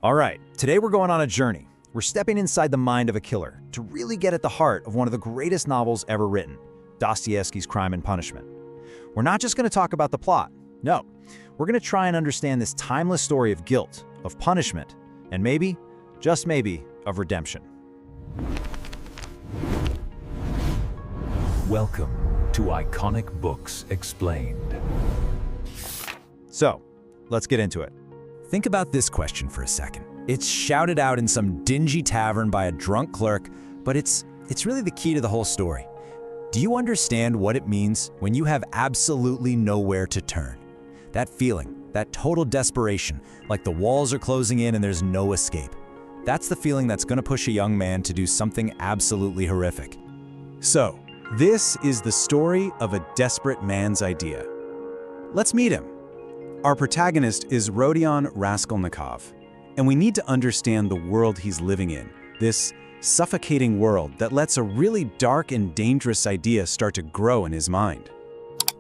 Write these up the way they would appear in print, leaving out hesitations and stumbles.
All right, today we're going on a journey. We're stepping inside the mind of a killer to really get at the heart of one of the greatest novels ever written, Dostoyevsky's Crime and Punishment. We're not just going to talk about the plot. No, we're going to try and understand this timeless story of guilt, of punishment, and maybe, just maybe, of redemption. Welcome to Iconic Books Explained. So, let's get into it. Think about this question for a second. It's shouted out in some dingy tavern by a drunk clerk, but it's really the key to the whole story. Do you understand what it means when you have absolutely nowhere to turn? That feeling, that total desperation, like the walls are closing in and there's no escape. That's the feeling that's going to push a young man to do something absolutely horrific. So, this is the story of a desperate man's idea. Let's meet him. Our protagonist is Rodion Raskolnikov, and we need to understand the world he's living in, this suffocating world that lets a really dark and dangerous idea start to grow in his mind.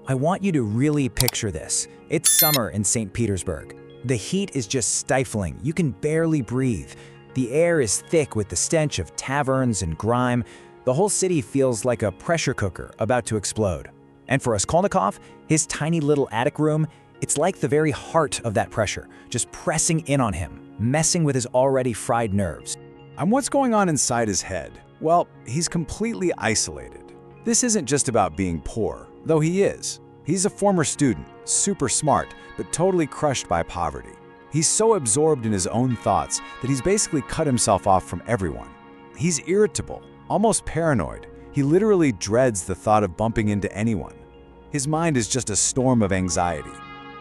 I want you to really picture this. It's summer in St. Petersburg. The heat is just stifling. You can barely breathe. The air is thick with the stench of taverns and grime. The whole city feels like a pressure cooker about to explode. And for Raskolnikov, his tiny little attic room, it's like the very heart of that pressure, just pressing in on him, messing with his already fried nerves. And what's going on inside his head? Well, he's completely isolated. This isn't just about being poor, though he is. He's a former student, super smart, but totally crushed by poverty. He's so absorbed in his own thoughts that he's basically cut himself off from everyone. He's irritable, almost paranoid. He literally dreads the thought of bumping into anyone. His mind is just a storm of anxiety.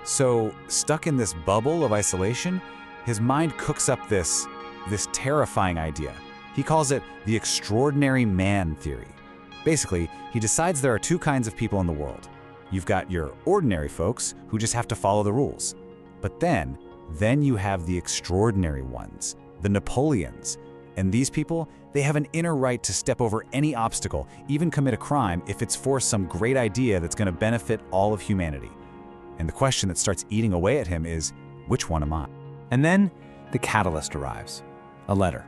So, stuck in this bubble of isolation, his mind cooks up this terrifying idea. He calls it the extraordinary man theory. Basically, he decides there are two kinds of people in the world. You've got your ordinary folks who just have to follow the rules. But then you have the extraordinary ones, the Napoleons. And these people, they have an inner right to step over any obstacle, even commit a crime if it's for some great idea that's going to benefit all of humanity. And the question that starts eating away at him is, which one am I? And then the catalyst arrives. A letter.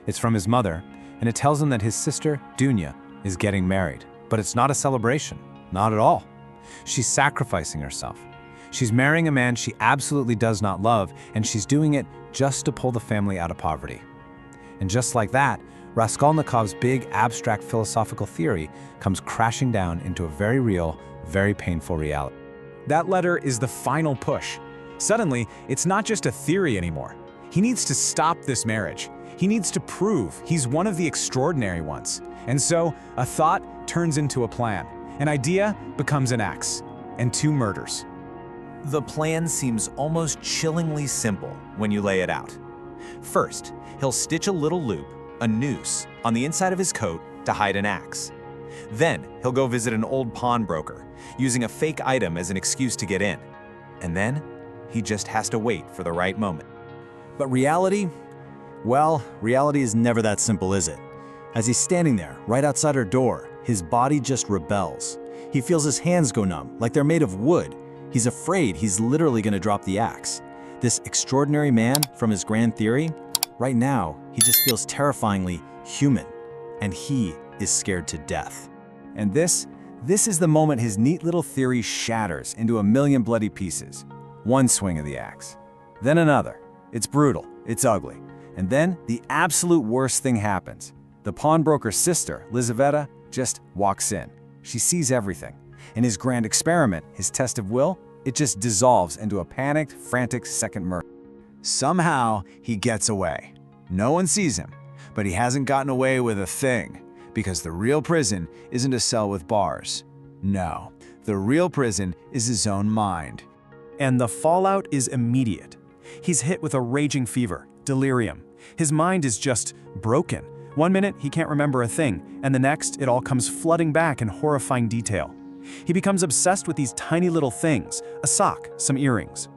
It's from his mother, and it tells him that his sister, Dunya, is getting married. But it's not a celebration. Not at all. She's sacrificing herself. She's marrying a man she absolutely does not love, and she's doing it just to pull the family out of poverty. And just like that, Raskolnikov's big abstract philosophical theory comes crashing down into a very real, very painful reality. That letter is the final push. Suddenly, it's not just a theory anymore. He needs to stop this marriage. He needs to prove he's one of the extraordinary ones. And so, a thought turns into a plan. An idea becomes an axe. And two murders. The plan seems almost chillingly simple when you lay it out. First, he'll stitch a little loop, a noose, on the inside of his coat to hide an axe. Then, he'll go visit an old pawnbroker, using a fake item as an excuse to get in. And then, he just has to wait for the right moment. But reality? Well, reality is never that simple, is it? As he's standing there, right outside her door, his body just rebels. He feels his hands go numb, like they're made of wood. He's afraid he's literally going to drop the axe. This extraordinary man from his grand theory, right now, he just feels terrifyingly human. And he is scared to death. And this is the moment his neat little theory shatters into a million bloody pieces. One swing of the axe, then another. It's brutal, it's ugly. And then the absolute worst thing happens. The pawnbroker's sister, Lizaveta, just walks in. She sees everything. And his grand experiment, his test of will, it just dissolves into a panicked, frantic second murder. Somehow, he gets away. No one sees him, but he hasn't gotten away with a thing. Because the real prison isn't a cell with bars. No, the real prison is his own mind. And the fallout is immediate. He's hit with a raging fever, delirium. His mind is just broken. One minute, he can't remember a thing, and the next, it all comes flooding back in horrifying detail. He becomes obsessed with these tiny little things, a sock, some earrings.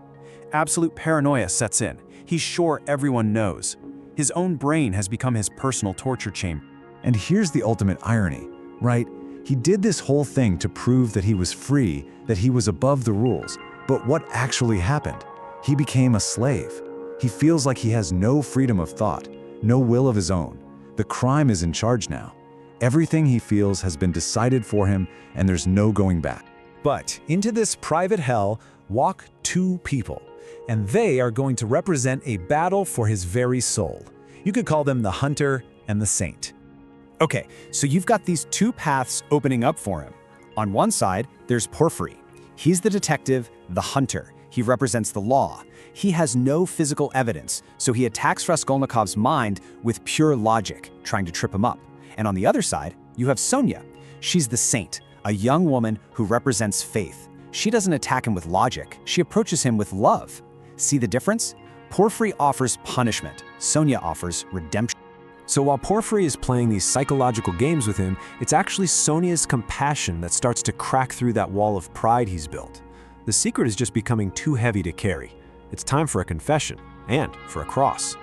Absolute paranoia sets in. He's sure everyone knows. His own brain has become his personal torture chamber. And here's the ultimate irony, right? He did this whole thing to prove that he was free, that he was above the rules. But what actually happened? He became a slave. He feels like he has no freedom of thought, no will of his own. The crime is in charge now. Everything he feels has been decided for him, and there's no going back. But into this private hell walk two people, and they are going to represent a battle for his very soul. You could call them the hunter and the saint. Okay, so you've got these two paths opening up for him. On one side, there's Porfiry. He's the detective, the hunter. He represents the law. He has no physical evidence, so he attacks Raskolnikov's mind with pure logic, trying to trip him up. And on the other side, you have Sonia. She's the saint, a young woman who represents faith. She doesn't attack him with logic, she approaches him with love. See the difference? Porfiry offers punishment, Sonia offers redemption. So while Porfiry is playing these psychological games with him, it's actually Sonia's compassion that starts to crack through that wall of pride he's built. The secret is just becoming too heavy to carry. It's time for a confession, and for a cross.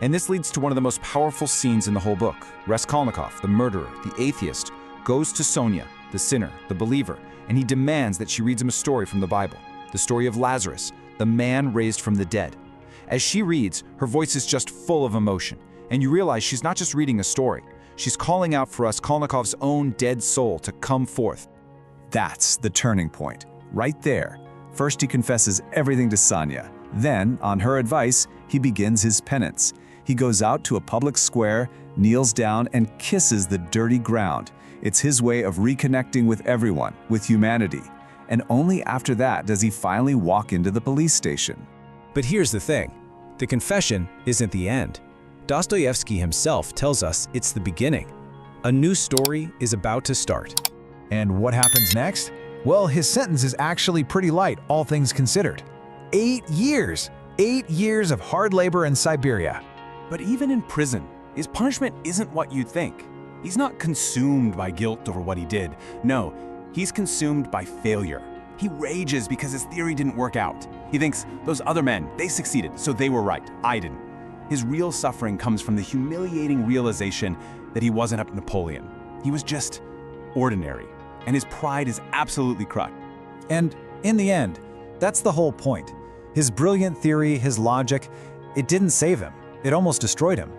And this leads to one of the most powerful scenes in the whole book. Raskolnikov, the murderer, the atheist, goes to Sonia, the sinner, the believer, and he demands that she reads him a story from the Bible, the story of Lazarus, the man raised from the dead. As she reads, her voice is just full of emotion, and you realize she's not just reading a story. She's calling out for Raskolnikov's own dead soul to come forth. That's the turning point, right there. First he confesses everything to Sonia. Then, on her advice, he begins his penance. He goes out to a public square, kneels down, and kisses the dirty ground. It's his way of reconnecting with everyone, with humanity. And only after that does he finally walk into the police station. But here's the thing. The confession isn't the end. Dostoyevsky himself tells us it's the beginning. A new story is about to start. And what happens next? Well, his sentence is actually pretty light, all things considered. 8 years! 8 years of hard labor in Siberia. But even in prison, his punishment isn't what you'd think. He's not consumed by guilt over what he did. No, he's consumed by failure. He rages because his theory didn't work out. He thinks, those other men, they succeeded, so they were right, I didn't. His real suffering comes from the humiliating realization that he wasn't up Napoleon. He was just ordinary, and his pride is absolutely crushed. And in the end, that's the whole point. His brilliant theory, his logic, it didn't save him. It almost destroyed him.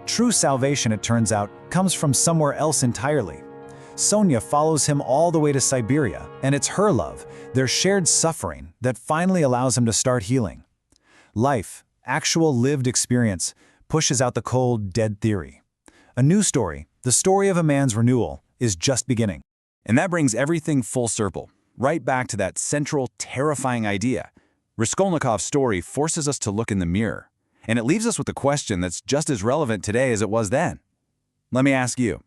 True salvation, it turns out, comes from somewhere else entirely. Sonia follows him all the way to Siberia, and it's her love, their shared suffering, that finally allows him to start healing. Life, actual lived experience, pushes out the cold, dead theory. A new story, the story of a man's renewal, is just beginning. And that brings everything full circle, right back to that central, terrifying idea. Raskolnikov's story forces us to look in the mirror, and it leaves us with a question that's just as relevant today as it was then. Let me ask you,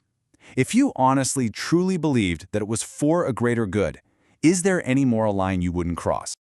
if you honestly, truly believed that it was for a greater good, is there any moral line you wouldn't cross?